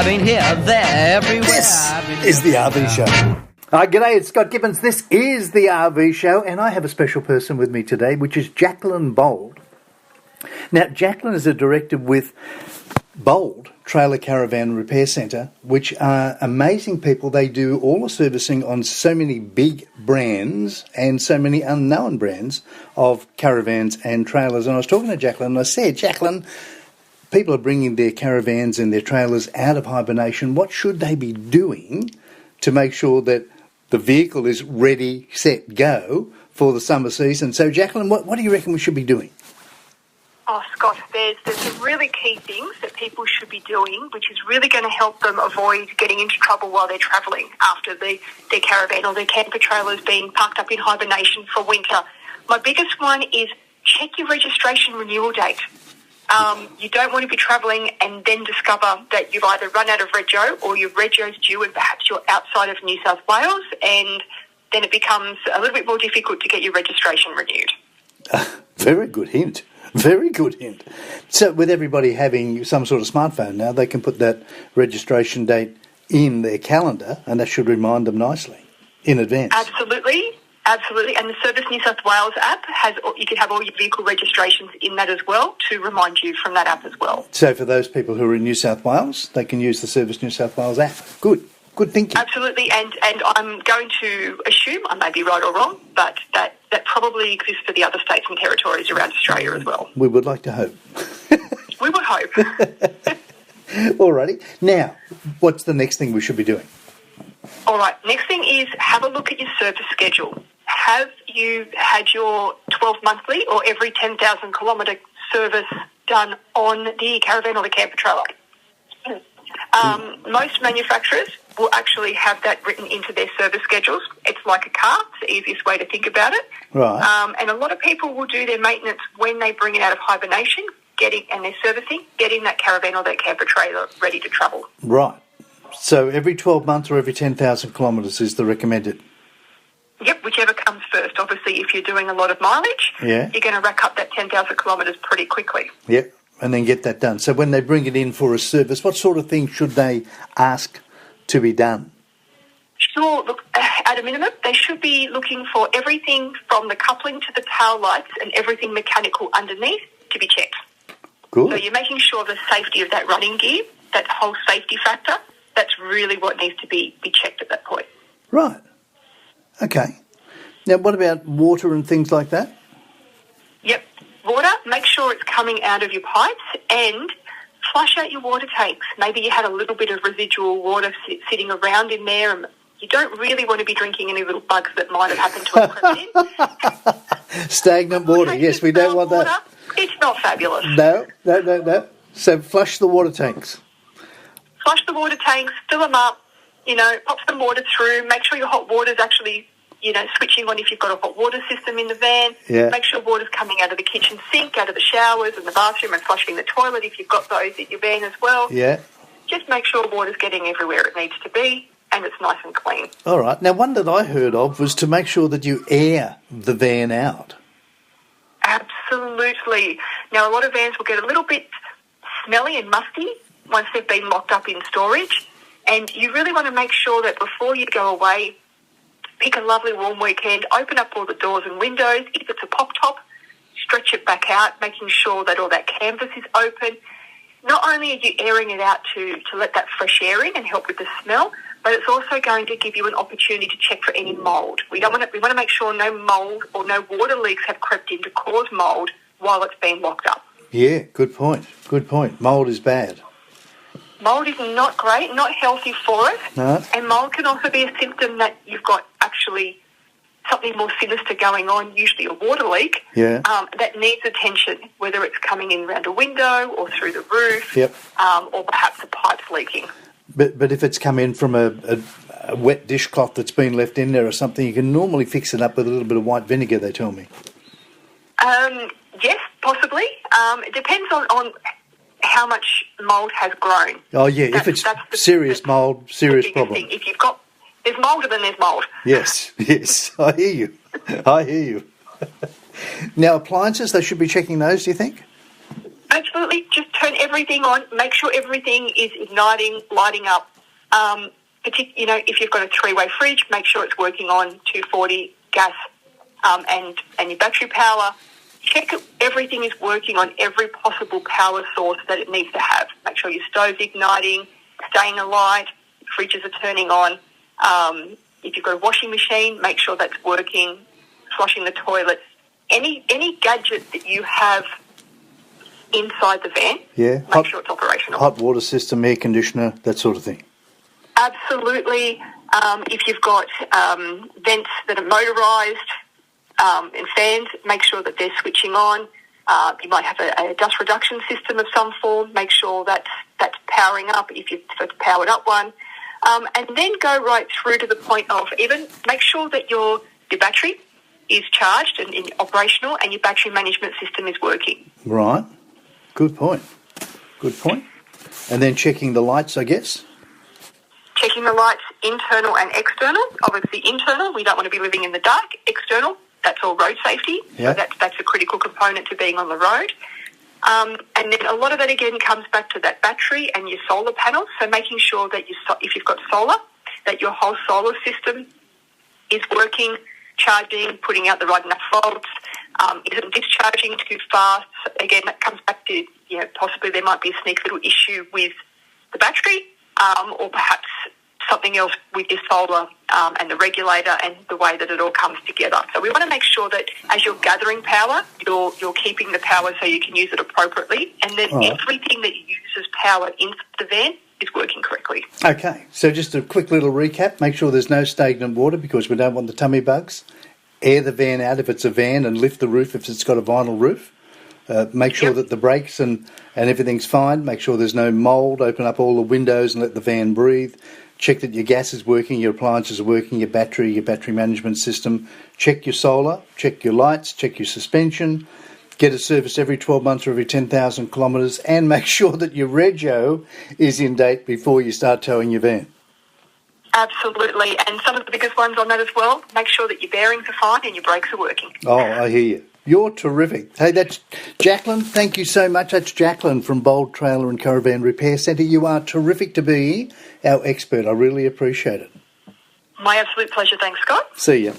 I've been here, there, everywhere. This is the RV Show. Hi, g'day, it's Scott Gibbons. This is the RV Show, and I have a special person with me today, which is Jaclyn Bold. Now, Jaclyn is a director with Bold Trailer Caravan Repair Centre, which are amazing people. They do all the servicing on so many big brands and so many unknown brands of caravans and trailers. And I was talking to Jaclyn, and I said, Jaclyn, people are bringing their caravans and their trailers out of hibernation. What should they be doing to make sure that the vehicle is ready, set, go for the summer season? So, Jaclyn, what do you reckon we should be doing? Oh, Scott, there's some really key things that people should be doing, which is really going to help them avoid getting into trouble while they're travelling after their caravan or their camper trailers being parked up in hibernation for winter. My biggest one is check your registration renewal date. You don't want to be travelling and then discover that you've either run out of Rego or your Rego's due and perhaps you're outside of New South Wales, and then it becomes a little bit more difficult to get your registration renewed. Very good hint. Very good hint. So with everybody having some sort of smartphone now, they can put that registration date in their calendar, and that should remind them nicely in advance. Absolutely. And the Service New South Wales app you can have all your vehicle registrations in that as well to remind you from that app as well. So for those people who are in New South Wales, they can use the Service New South Wales app. Good thinking. Absolutely, and I'm going to assume, I may be right or wrong, but that probably exists for the other states and territories around Australia as well. We would like to hope. We would hope. Alrighty. Now, what's the next thing we should be doing? All right, next thing is have a look at your service schedule. Have you had your 12 monthly or every 10,000 kilometre service done on the caravan or the camper trailer? Most manufacturers will actually have that written into their service schedules. It's like a car. It's the easiest way to think about it. Right. And a lot of people will do their maintenance when they bring it out of hibernation, and they're servicing, getting that caravan or that camper trailer ready to travel. Right. So every 12 months or every 10,000 kilometres is the recommended? Yep, whichever comes first. Obviously, if you're doing a lot of mileage, you're going to rack up that 10,000 kilometres pretty quickly. Yep, and then get that done. So when they bring it in for a service, what sort of things should they ask to be done? Sure, look, at a minimum, they should be looking for everything from the coupling to the tail lights and everything mechanical underneath to be checked. Good. So you're making sure the safety of that running gear, that whole safety factor, that's really what needs to be checked at that point. Right. Okay. Now, what about water and things like that? Yep. Water, make sure it's coming out of your pipes and flush out your water tanks. Maybe you had a little bit of residual water sitting around in there, and you don't really want to be drinking any little bugs that might have happened to have crept in. Stagnant water, yes, we don't want that. Water, it's not fabulous. No. So flush the water tanks. Flush the water tanks, fill them up, pop some water through, make sure your hot water's actually, switching on if you've got a hot water system in the van. Yeah. Make sure water's coming out of the kitchen sink, out of the showers and the bathroom, and flushing the toilet if you've got those in your van as well. Yeah. Just make sure water's getting everywhere it needs to be and it's nice and clean. All right. Now, one that I heard of was to make sure that you air the van out. Absolutely. Now, a lot of vans will get a little bit smelly and musty once they've been locked up in storage, and you really want to make sure that before you go away, pick a lovely warm weekend, open up all the doors and windows. If it's a pop top, stretch it back out, making sure that all that canvas is open. Not only are you airing it out to let that fresh air in and help with the smell, but it's also going to give you an opportunity to check for any mould. We want to make sure no mould or no water leaks have crept in to cause mould while it's been locked up. Yeah, good point. Mould is bad. Mould is not great, not healthy for us. No. And mould can also be a symptom that you've got actually something more sinister going on, usually a water leak, that needs attention, whether it's coming in around a window or through the roof, or perhaps a pipe's leaking. But if it's come in from a wet dishcloth that's been left in there or something, you can normally fix it up with a little bit of white vinegar, they tell me. Yes, possibly. It depends on how much mould has grown. Oh, yeah, if it's serious mould, serious problem. Thing. If there's mould, then there's mould. Yes, I hear you. Now, appliances, they should be checking those, do you think? Absolutely. Just turn everything on. Make sure everything is igniting, lighting up. If you've got a three-way fridge, make sure it's working on 240 gas and your battery power. Check everything is working on every possible power source that it needs to have. Make sure your stove's igniting, staying alight, fridges are turning on. If you've got a washing machine, make sure that's working, flushing the toilets. Any gadget that you have inside the van, make sure it's operational. Hot water system, air conditioner, that sort of thing. Absolutely. If you've got vents that are motorised and fans, make sure that they're switching on. You might have a dust reduction system of some form. Make sure that's powering up if you've got a powered up one. And then go right through to the point of even make sure that your battery is charged and operational and your battery management system is working. Right. Good point. And then checking the lights, I guess? Checking the lights, internal and external. Obviously, internal, we don't want to be living in the dark. External, that's all road safety. Yep. So that's a critical component to being on the road. And then a lot of that, again, comes back to that battery and your solar panels. So making sure that if you've got solar, that your whole solar system is working, charging, putting out the right enough volts, isn't discharging too fast. Again, that comes back to, possibly there might be a sneaky little issue with the battery, or perhaps something else with your solar and the regulator and the way that it all comes together. So we want to make sure that as you're gathering power, you're keeping the power so you can use it appropriately, and then everything that uses power into the van is working correctly. Okay, so just a quick little recap. Make sure there's no stagnant water because we don't want the tummy bugs. Air the van out if it's a van and lift the roof if it's got a vinyl roof. Make sure that the brakes and everything's fine. Make sure there's no mould. Open up all the windows and let the van breathe. Check that your gas is working, your appliances are working, your battery management system. Check your solar, check your lights, check your suspension. Get it serviced every 12 months or every 10,000 kilometres, and make sure that your Rego is in date before you start towing your van. Absolutely, and some of the biggest ones on that as well, make sure that your bearings are fine and your brakes are working. Oh, I hear you. You're terrific. Hey, that's Jaclyn. Thank you so much. That's Jaclyn from Bold Trailer and Caravan Repair Centre. You are terrific to be our expert. I really appreciate it. My absolute pleasure. Thanks, Scott. See you.